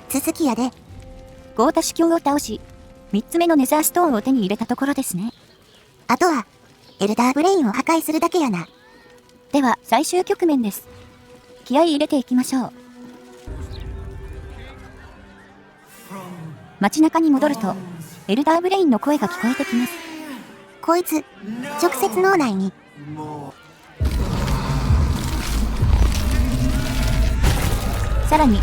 続きやで。豪太主教を倒し、3つ目のネザーストーンを手に入れたところですね。あとは、エルダーブレインを破壊するだけやな。では、最終局面です。気合い入れていきましょう。街中に戻ると、エルダーブレインの声が聞こえてきます。こいつ、直接脳内に。さらに、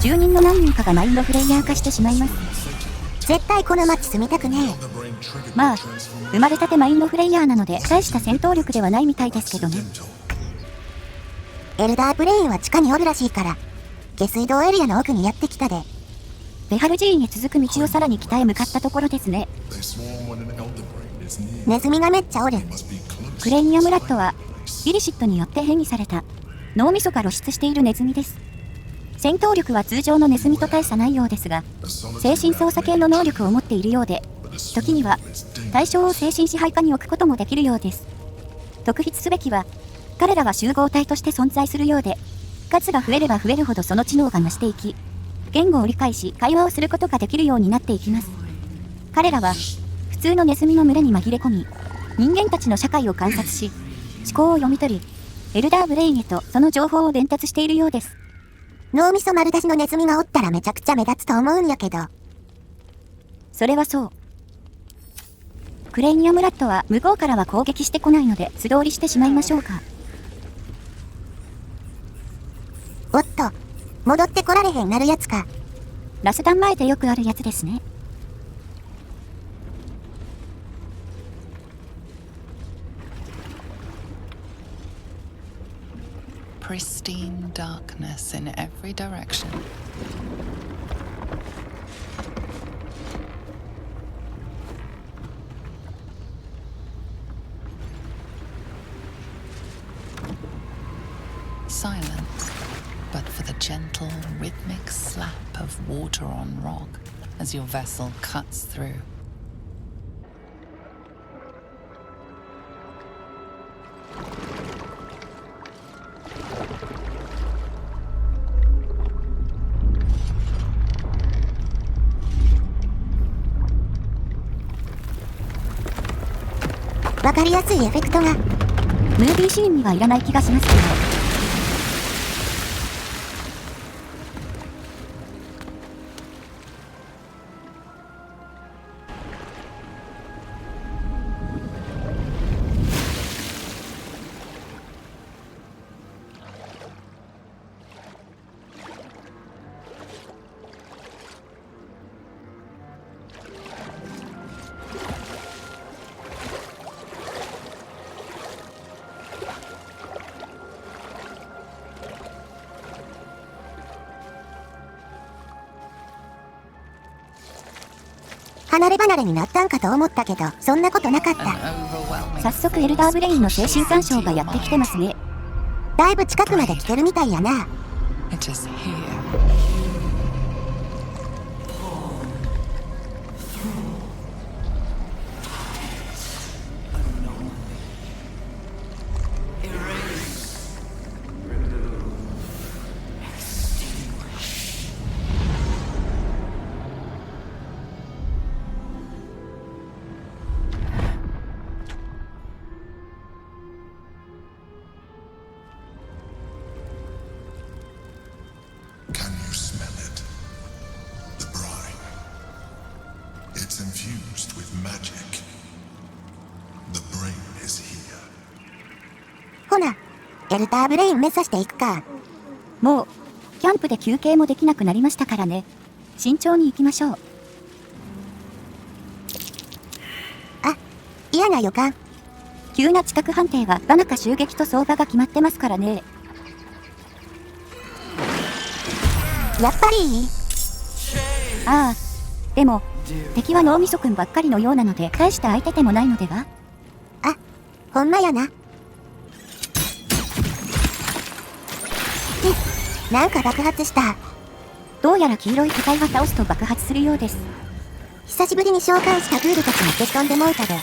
住人の何人かがマインドフレイヤー化してしまいます。絶対この街住みたくねえ。まあ、生まれたてマインドフレイヤーなので大した戦闘力ではないみたいですけどね。エルダーブレインは地下におるらしいから、下水道エリアの奥にやってきたで。ベハル寺院へ続く道をさらに北へ向かったところですね。ネズミがめっちゃおる。クレイニアムラットは、イリシットによって変異された、脳みそが露出しているネズミです。戦闘力は通常のネズミと大差ないようですが、精神操作系の能力を持っているようで、時には、対象を精神支配下に置くこともできるようです。特筆すべきは、彼らは集合体として存在するようで、数が増えれば増えるほどその知能が増していき、言語を理解し会話をすることができるようになっていきます。彼らは、普通のネズミの群れに紛れ込み、人間たちの社会を観察し、思考を読み取り、エルダーブレインへとその情報を伝達しているようです。脳みそ丸出しのネズミがおったらめちゃくちゃ目立つと思うんやけど。それはそう。クレイニアムラットは向こうからは攻撃してこないので素通りしてしまいましょうか。おっと、戻ってこられへんなるやつか。ラスダン前でよくあるやつですね。Pristine darkness in every direction. Silence, but for the gentle, rhythmic slap of water on rock as your vessel cuts through. わかりやすいエフェクトが。ムービーシーンにはいらない気がしますけど。離れ離れになったんかと思ったけど、そんなことなかっ An た。 overwhelming 早速エルダーブレインの精神干渉がやってきてますね。だいぶ近くまで来てるみたいやな。It is here. Can you smell it? The brine. It's infused with magic. The brain is here. ほな、エルダーブレイン目指していくか。もう、キャンプで休憩もできなくなりましたからね。慎重に行きましょう。あ、嫌な予感。急な知覚判定はバナカ襲撃と相場が決まってますからね。やっぱりああ、でも、敵は脳みそくんばっかりのようなので大した相手でもないのでは？あ、ほんまやな。なんか爆発した。どうやら黄色い機体は倒すと爆発するようです。久しぶりに召喚したグールたちも吹っ飛んでもうたで。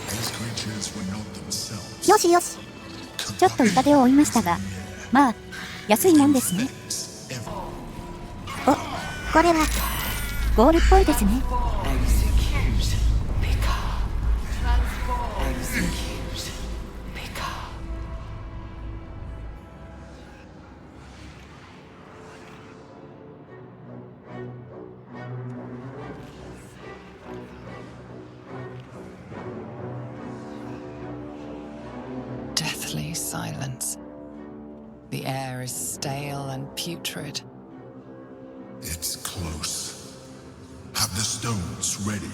These creatures were not themselves. よしよし。ちょっと痛手を負いましたが、まあ、安いもんですね。お、これはゴールっぽいですね。 Execute Picard. Execute Picard. Deathly silence. The air is stale and putrid. It's close. Have the stones ready.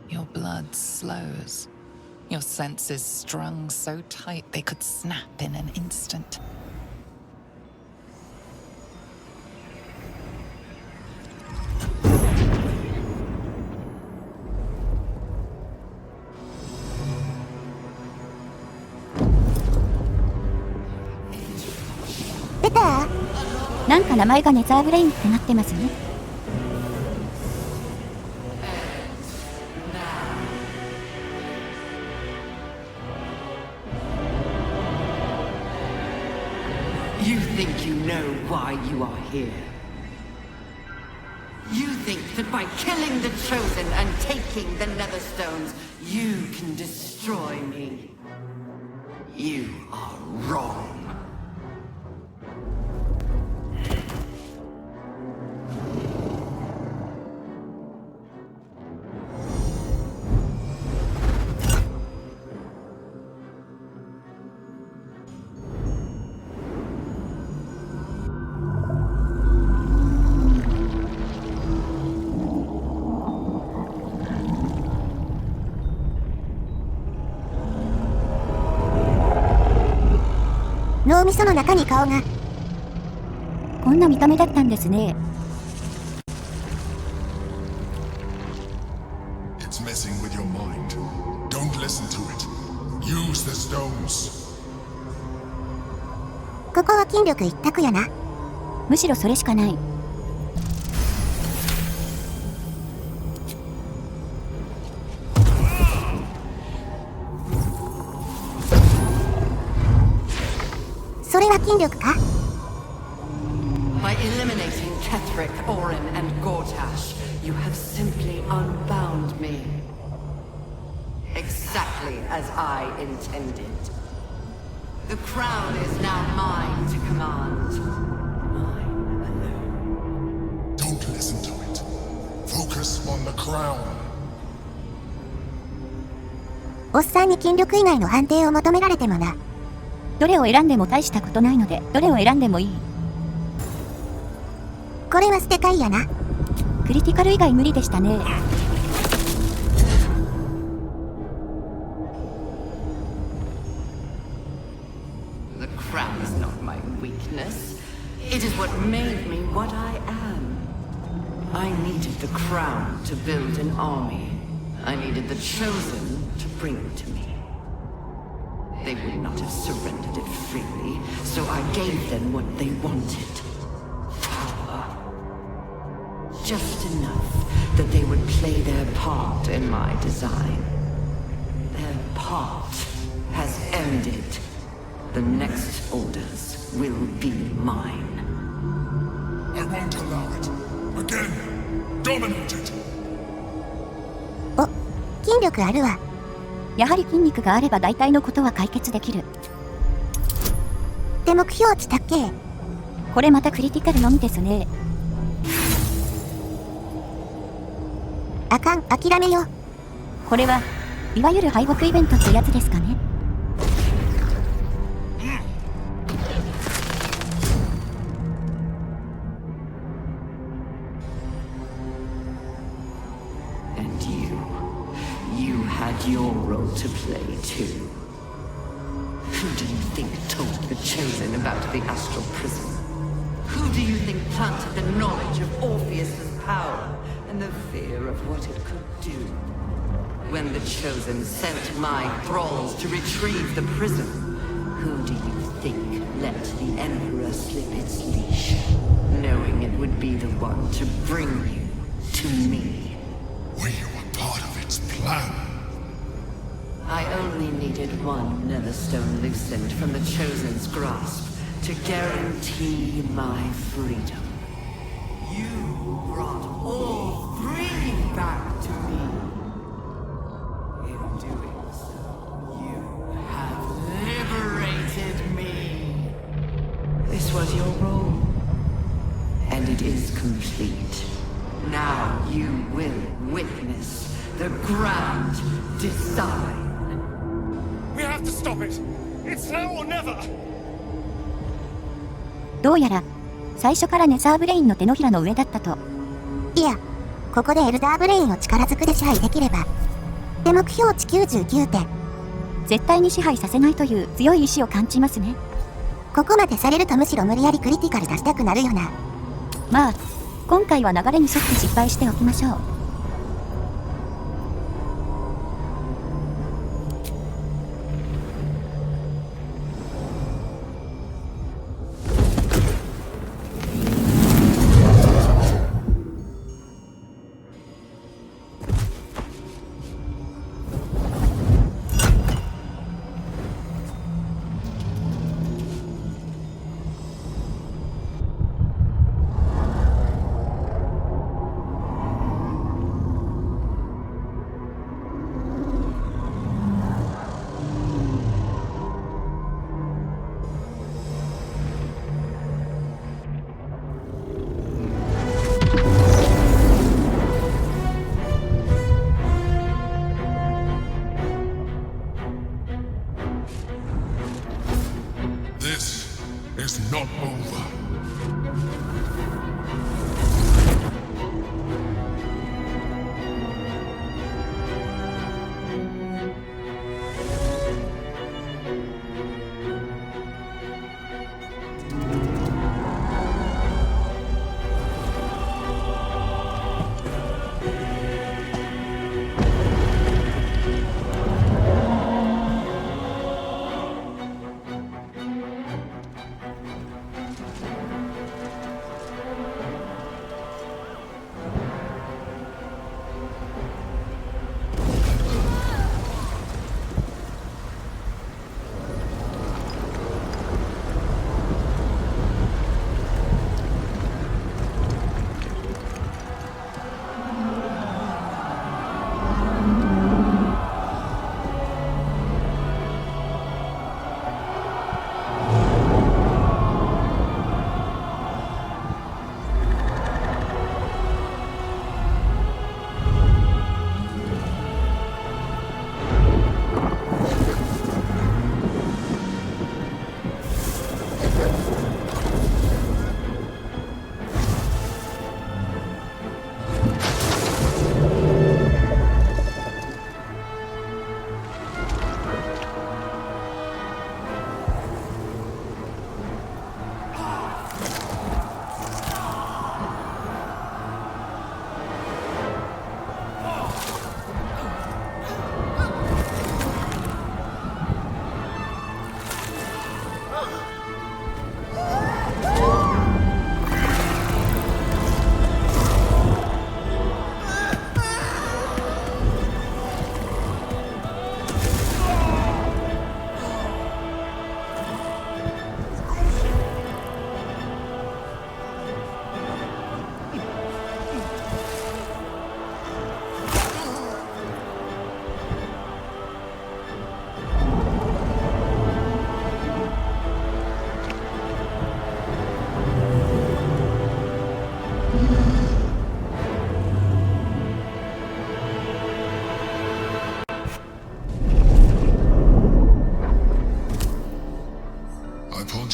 Your blood slows. Your senses strung so tight they could snap in an instant. Better? なんか名前がネザーブレインってなってますね。You think you know why you are here. You think that by killing the Chosen and taking the Netherstones, you can destroy me. You are wrong. No 脳みその中に顔が。こんな見た目だったんですね。It's messing with your mind. Don't listen to it. Use the stones. ここは筋力一択やな。むしろそれしかない。それは筋力か？ By eliminating Ketheric, Orin, and Gortash, you have simply unbound me. Exactly as I intended. The crown is now mine to command. Mine alone. Don't listen to it. Focus on the crown. おっさんに筋力以外の判定を求められてもな。どれを選んでも大したことないので、どれを選んでもいい。これは捨て替えやな。クリティカル以外無理でしたね。The crown is not my weakness. It is what made me what I am. I needed the crown to build an army. I needed the Chosen to bring it to me. They would not have surrendered it freely, so I gave them what they wanted. Power. Just enough that they would play their part in my design. Their part has ended. The next orders will be mine. I won't allow it. Again, dominate it. お、筋力あるわ。やはり筋肉があれば大体のことは解決できる。で目標値たっけ？これまたクリティカルのみですね。あかん、諦めよ。これはいわゆる敗北イベントってやつですかね。And you had your role to play too. Who do you think told the Chosen about the Astral Prison? Who do you think planted the knowledge of Orpheus's power and the fear of what it could do? When the Chosen sent my thralls to retrieve the prison, who do you think let the Emperor slip its leash, knowing it would be the one to bring you to me? We were part of its plan. I only needed one Netherstone loosened from the Chosen's grasp to guarantee my freedom. You brought all three back to me. In doing so, you have liberated me. This was your role, and it is complete. Now you will witness the grand design. We have to stop it. It's now or never. どうやら、最初からネザーブレインの手のひらの上だったと。いや、ここでエルダーブレインを力ずくで支配できれば。で、目標値99点。絶対に支配させないという強い意志を感じますね。ここまでされるとむしろ無理やりクリティカル出したくなるよな。まあ、今回は流れに沿って失敗しておきましょう。This is not over.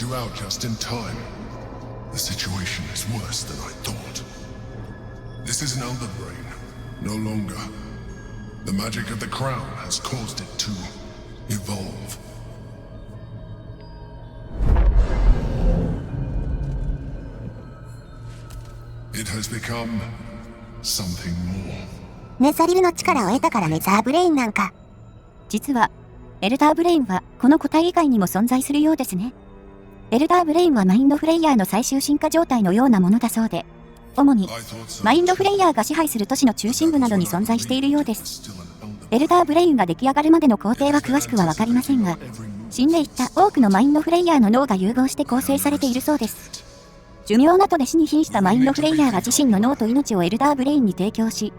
You out just in time. The situation is worse than I thought. This is an Elder Brain, no longer. The magic of the crown has caused it to evolve. It has become something more. ネザリルの力を得たからネザーブレインなんか。実は、エルダーブレインはこの個体以外にも存在するようですね。エルダーブレインはマインドフレイヤーの最終進化状態のようなものだそうで、主にマインドフレイヤーが支配する都市の中心部などに存在しているようです。エルダーブレインが出来上がるまでの工程は詳しくはわかりませんが、死んでいった多くのマインドフレイヤーの脳が融合して構成されているそうです。寿命などで死に瀕したマインドフレイヤーが自身の脳と命をエルダーブレインに提供し、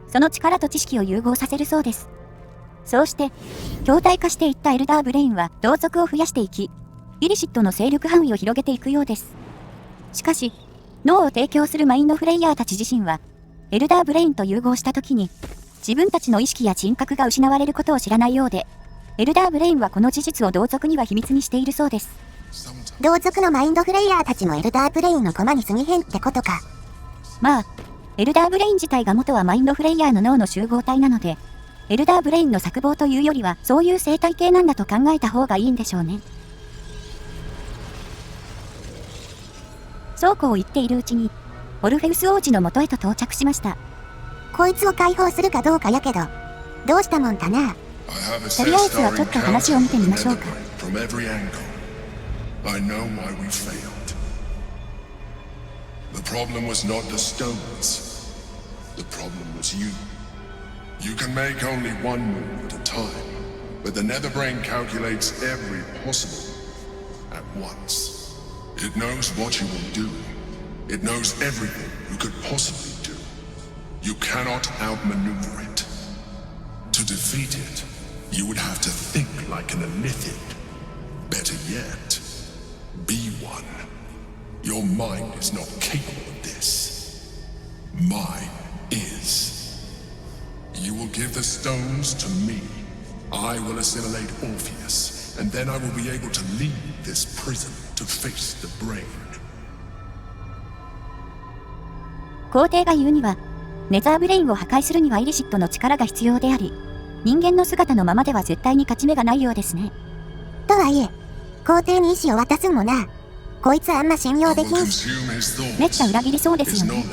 その力と知識を融合させるそうです。そうして、強体化していったエルダーブレインは同族を増やしていき、イリシットの勢力範囲を広げていくようです。しかし、脳を提供するマインドフレイヤーたち自身は、エルダーブレインと融合した時に、自分たちの意識や人格が失われることを知らないようで、エルダーブレインはこの事実を同族には秘密にしているそうです。同族のマインドフレイヤーたちもエルダーブレインの駒に過ぎへんってことか。まあ、エルダーブレイン自体が元はマインドフレイヤーの脳の集合体なので、エルダーブレインの作望というよりはそういう生態系なんだと考えた方がいいんでしょうね。そうこう言っているうちに、オルフェウス王子の元へと到着しました。こいつを解放するかどうかやけど、どうしたもんかな。とりあえずはちょっと話を見てみましょうか。I know why we failed. The problem was not the stones. The problem was you. You can make only one move at a time, but the Netherbrain calculates every possible at once. It knows what you will do. It knows everything you could possibly do. You cannot outmaneuver it. To defeat it, you would have to think like an Elithid. Better yet, be one. Your mind is not capable of this. Mine is. You will give the stones to me. I will assimilate Orpheus, and then I will be able to leave this prison to face the brain. 皇帝が言うには、ネザーブレインを破壊するにはイリシットの力が必要であり、人間の姿のままでは絶対に勝ち目がないようですね。とはいえ、皇帝に意志を渡すんもな。こいつあんま信用できんし。めっちゃ裏切りそうですよね。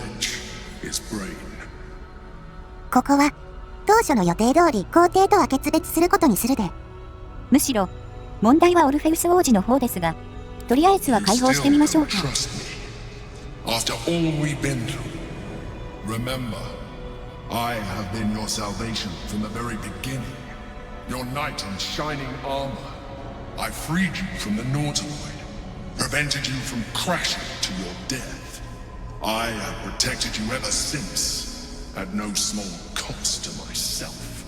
ここは、当初の予定通り皇帝とは決別することにするで。むしろ、問題はオルフェウス王子の方ですが、とりあえずは解放してみましょうか。After all we've been through, remember, I have been your salvation from the very beginning. Your knight in shining armor. I freed you from the Nautiloid, prevented you from crashing to your death. I have protected you ever since, at no small cost to myself.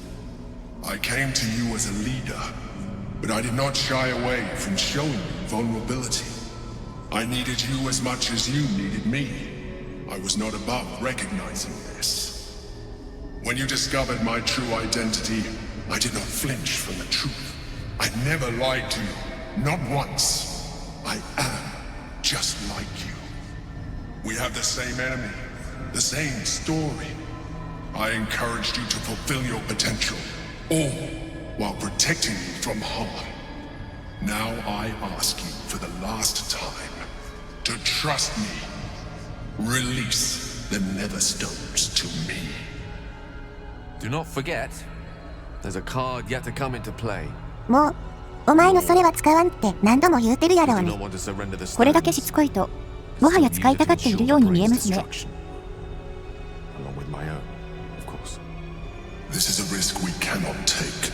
I came to you as a leader, but I did not shy away from showing you vulnerability. I needed you as much as you needed me. I was not above recognizing this. When you discovered my true identity, I did not flinch from the truth. I never lied to you, not once. I am just like you. We have the same enemy, the same story. I encouraged you to fulfill your potential, all while protecting you from harm. Now I ask you for the last time to trust me. Release the Netherstones to me. Do not forget, there's a card yet to come into play. もう、お前のそれは使わんって何度も言うてるやろうね。これだけしつこいと、もはや使いたがっているように見えますね。This is a risk we cannot take.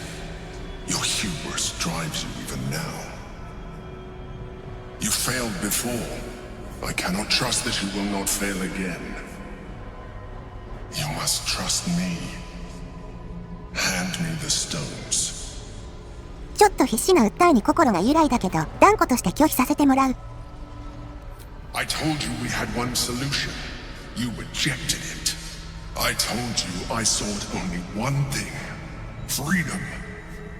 Your hubris drives you even now. You failed before. I cannot trust that you will not fail again. You must trust me. Hand me the stones. ちょっと必死な訴えに心が揺らいだけど、断固として拒否させてもらう。I told you we had one solution. You rejected it. I told you I sought only one thing. Freedom.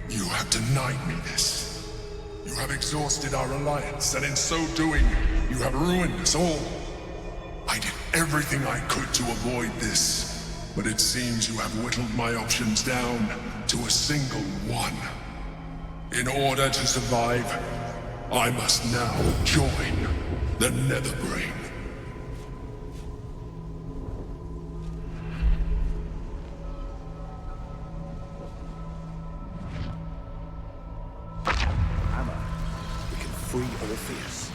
You have denied me this. You have exhausted our alliance, and in so doing, you have ruined us all. I did everything I could to avoid this, but it seems you have whittled my options down to a single one. In order to survive, I must now join the Netherbrain. Free Orpheus.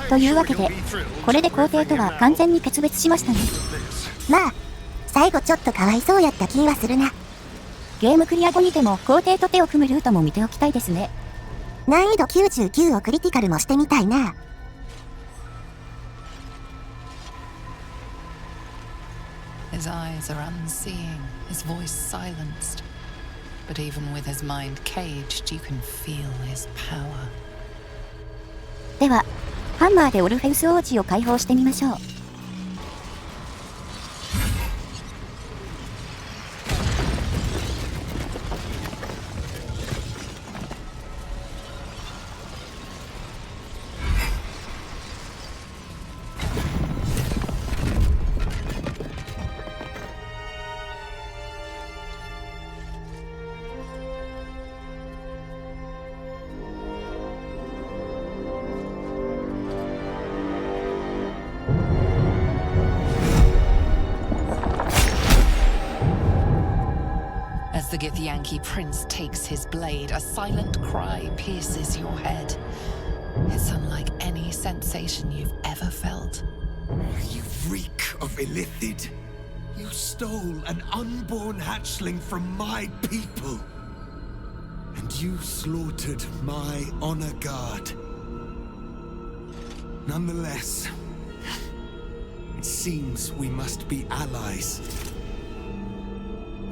というわけで、これで皇帝とは完全に決別しましたね。まあ、最後ちょっとかわいそうやった気はするな。ゲームクリア後にでも皇帝と手を組むルートも見ておきたいですね。難易度99をクリティカルもしてみたいな。His eyes are unseeing, his voice silenced. But even with his mind caged, you can feel his power. では、ハンマーでオルフェウス王子を解放してみましょう。As the Githyanki prince takes his blade, a silent cry pierces your head. It's unlike any sensation you've ever felt. You reek of Illithid. You stole an unborn hatchling from my people. And you slaughtered my honor guard. Nonetheless, it seems we must be allies.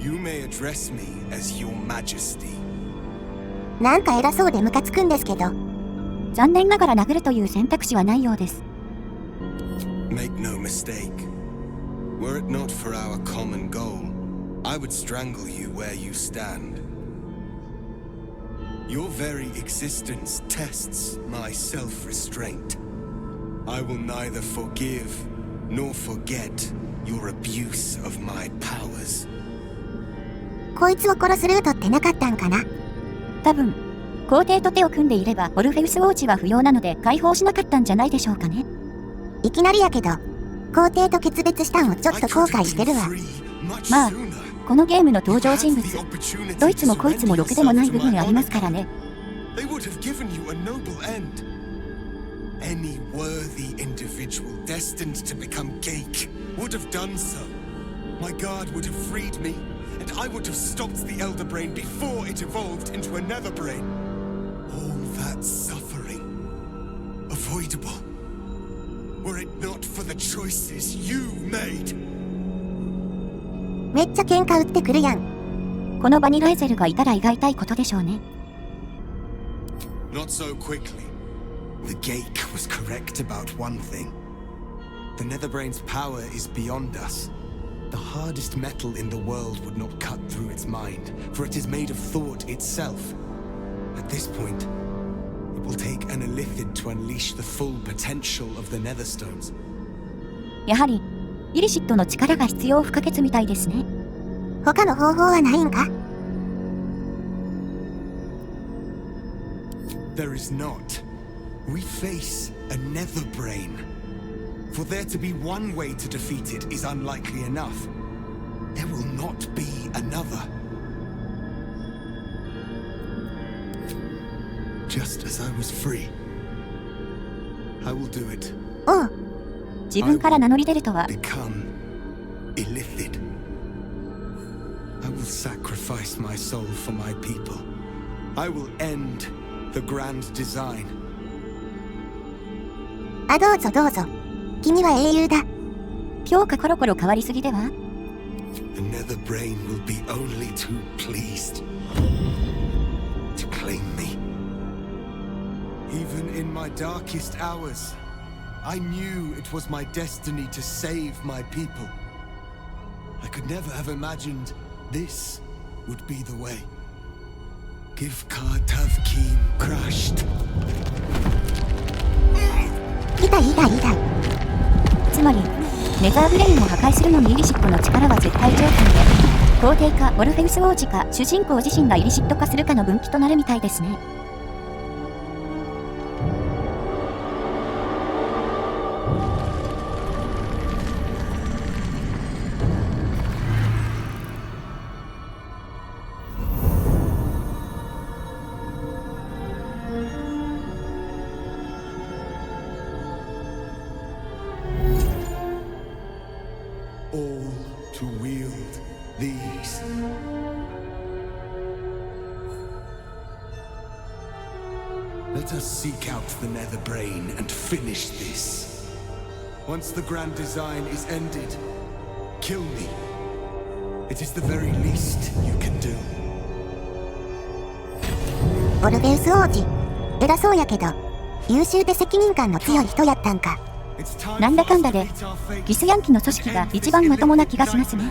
You may address me as your majesty. なんか偉そうでムカつくんですけど。残念ながら殴るという選択肢はないようです。Make no mistake. Were it not for our common goal, I would strangle you where you stand. Your very existence tests my self-restraint. I will neither forgive nor forget your abuse of my powers. こいつを殺すルートってなかったんかな。多分、皇帝と手を組んでいればオルフェウス王子は不要なので解放しなかったんじゃないでしょうかね。いきなりやけど、皇帝と決別したんをちょっと後悔してるわ。まあ、このゲームの登場人物、どいつもこいつもろくでもない部分ありますからね。They would have given you a noble end. Any worthy individual destined to become Geik would have done so. My guard would have freed me, and I would have stopped the Elder Brain before it evolved into a Nether Brain. All that suffering, avoidable, were it not for the choices you made. めっちゃ喧嘩売ってくるやん。この場にライゼルがいたら意外たいことでしょうね。Not so quickly. The Geik was correct about one thing. The Netherbrain's power is beyond us. The hardest metal in the world would not cut through its mind, for it is made of thought itself. At this point, it will take an Illithid to unleash the full potential of the Netherstones. やはり、イリシットの力が必要不可欠みたいですね。他の方法はないんか？ There is not. We face a Netherbrain. For there to be one way to defeat it is unlikely enough. There will not be another. Just as I was free, I will do it. おう。自分から名乗り出るとは。 Become Illithid. I will sacrifice my soul for my people. I will end the grand design. あ、どうぞどうぞ。君は英雄だ。評価コロコロ変わりすぎでは？ The Netherbrain will be only too pleased to claim me. Even in my darkest hours, I knew it was my destiny to save my people. I could never have imagined this would be the way. Givkar Tavkeem crushed. 痛い痛い痛い。つまり、ネザーブレインを破壊するのにイリシットの力は絶対条件で、皇帝かオルフェウス王子か主人公自身がイリシット化するかの分岐となるみたいですね。All to wield these. Let us seek out the Nether Brain and finish this. Once the grand design is ended, kill me. It is the very least you can do. オルフェウス王子、偉そうやけど優秀で責任感の強い人やったんか。なんだかんだでギスヤンキの組織が一番まともな気がしますね。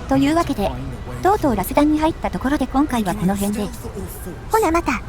というわけで、とうとうラスダンに入ったところで今回はこの辺で。ほなまた。